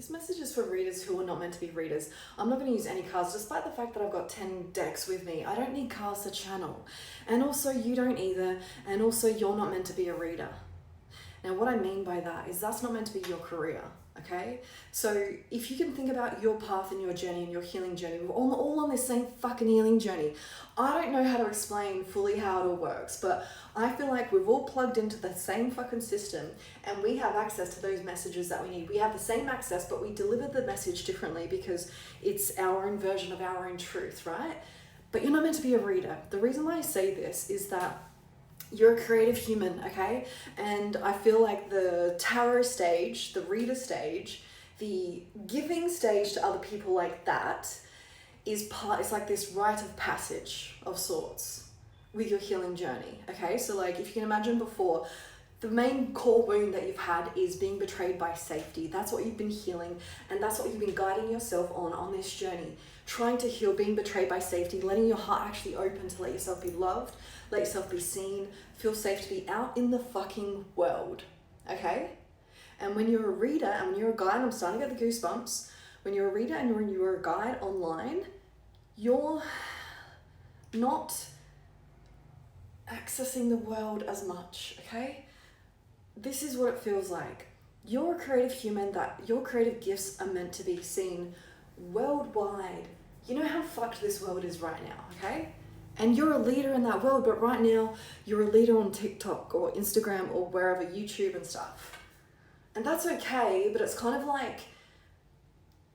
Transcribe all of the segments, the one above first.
This message is for readers who are not meant to be readers. I'm not going to use any cards, despite the fact that I've got 10 decks with me. I don't need cards to channel. And also, you don't either. And also, you're not meant to be a reader. Now, what I mean by that is that's not meant to be your career, okay? So if you can think about your path and your journey and your healing journey, we're all on this same fucking healing journey. I don't know how to explain fully how it all works, but I feel like we've all plugged into the same fucking system and we have access to those messages that we need. We have the same access, but we deliver the message differently because it's our own version of our own truth, right? But you're not meant to be a reader. The reason why I say this is that you're a creative human, okay? And I feel like the tarot stage, the reader stage, the giving stage to other people like that it's like this rite of passage of sorts with your healing journey, okay? So like if you can imagine before, the main core wound that you've had is being betrayed by safety. That's what you've been healing, and that's what you've been guiding yourself on this journey. Trying to heal being betrayed by safety, letting your heart actually open to let yourself be loved, let yourself be seen, feel safe to be out in the fucking world, okay? And when you're a reader and when you're a guide, I'm starting to get the goosebumps, when you're a reader and when you're a guide online, you're not accessing the world as much, okay? This is what it feels like. You're a creative human, that your creative gifts are meant to be seen worldwide. You know how fucked this world is right now, okay? And you're a leader in that world, but right now you're a leader on TikTok or Instagram or wherever, YouTube and stuff. And that's okay, but it's kind of like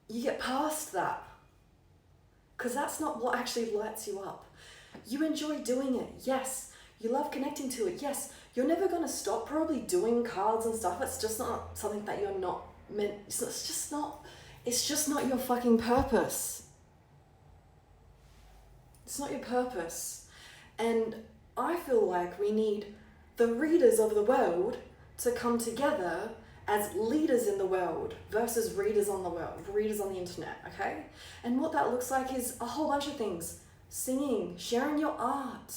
you get past that because that's not what actually lights you up. You enjoy doing it, yes. You love connecting to it, yes. You're never going to stop probably doing cards and stuff. It's just not something that you're not meant, it's just not your fucking purpose. It's not your purpose. And I feel like we need the readers of the world to come together as leaders in the world versus readers on the world, readers on the internet, okay? And what that looks like is a whole bunch of things. Singing, sharing your art,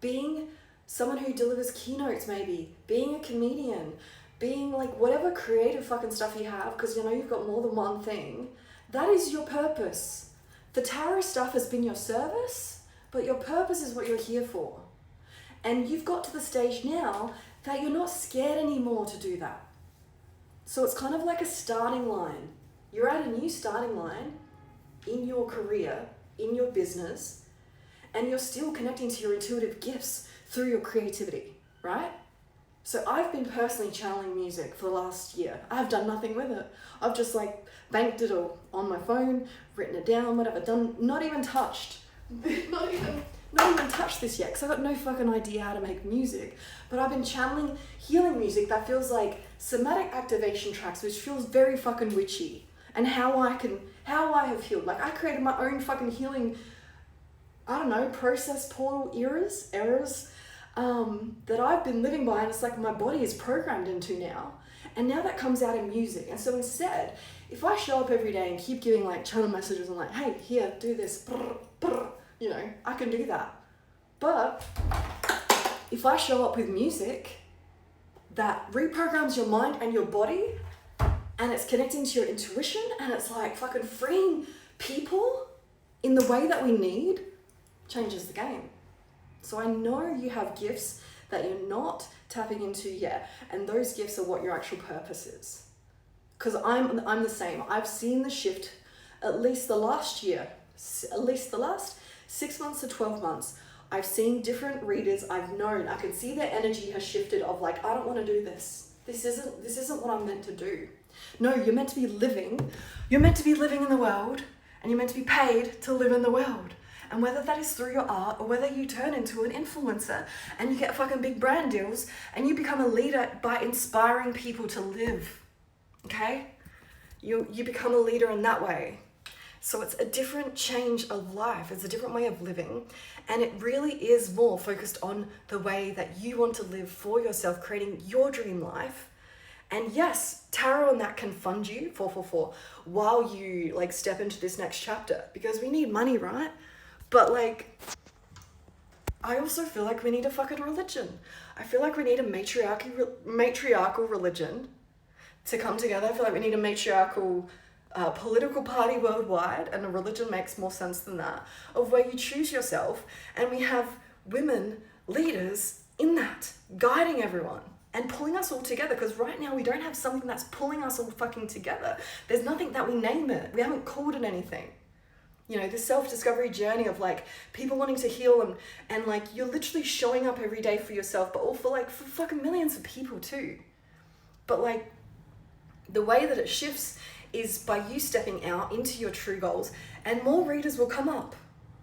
being someone who delivers keynotes maybe, being a comedian, being like whatever creative fucking stuff you have, because you know you've got more than one thing, that is your purpose. The tarot stuff has been your service, but your purpose is what you're here for. And you've got to the stage now that you're not scared anymore to do that. So it's kind of like a starting line. You're at a new starting line in your career, in your business, and you're still connecting to your intuitive gifts through your creativity, right? So I've been personally channeling music for the last year. I've done nothing with it. I've just like banked it all on my phone, written it down, whatever, done, not even touched. not even touched this yet, because I've got no fucking idea how to make music. But I've been channeling healing music that feels like somatic activation tracks, which feels very fucking witchy. And how I have healed. Like I created my own fucking healing, I don't know, process portal errors, that I've been living by, and it's like my body is programmed into now. And now that comes out in music. And so instead, if I show up every day and keep giving like channel messages and like, hey, here, do this, brr, brr, you know, I can do that. But if I show up with music that reprograms your mind and your body, and it's connecting to your intuition, and it's like fucking freeing people in the way that we need, changes the game. So I know you have gifts that you're not tapping into yet, and those gifts are what your actual purpose is. Because I'm the same. I've seen the shift at least the last year, at least the last 6 months to 12 months. I've seen different readers. I've known, I can see their energy has shifted of like, I don't want to do this. This isn't what I'm meant to do. No, you're meant to be living. You're meant to be living in the world, and you're meant to be paid to live in the world. And whether that is through your art or whether you turn into an influencer and you get fucking big brand deals and you become a leader by inspiring people to live, okay? You become a leader in that way. So it's a different change of life. It's a different way of living. And it really is more focused on the way that you want to live for yourself, creating your dream life. And yes, tarot and that can fund you, 444, while you like step into this next chapter, because we need money, right? But like, I also feel like we need a fucking religion. I feel like we need a matriarchal religion to come together. I feel like we need a matriarchal political party worldwide, and a religion makes more sense than that, of where you choose yourself, and we have women leaders in that, guiding everyone and pulling us all together, because right now we don't have something that's pulling us all fucking together. There's nothing that we name it. We haven't called it anything. You know, this self-discovery journey of like people wanting to heal, and like you're literally showing up every day for yourself, but all for fucking millions of people too. But like the way that it shifts is by you stepping out into your true goals, and more readers will come up,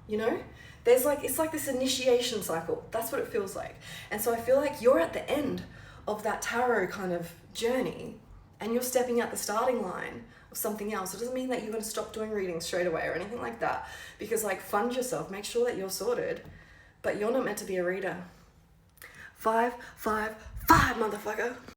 you know? There's like, it's like this initiation cycle. That's what it feels like. And so I feel like you're at the end of that tarot kind of journey, and you're stepping at the starting line of something else. It doesn't mean that you're going to stop doing readings straight away or anything like that, because like fund yourself, make sure that you're sorted, but you're not meant to be a reader. 5, 5, 5, motherfucker.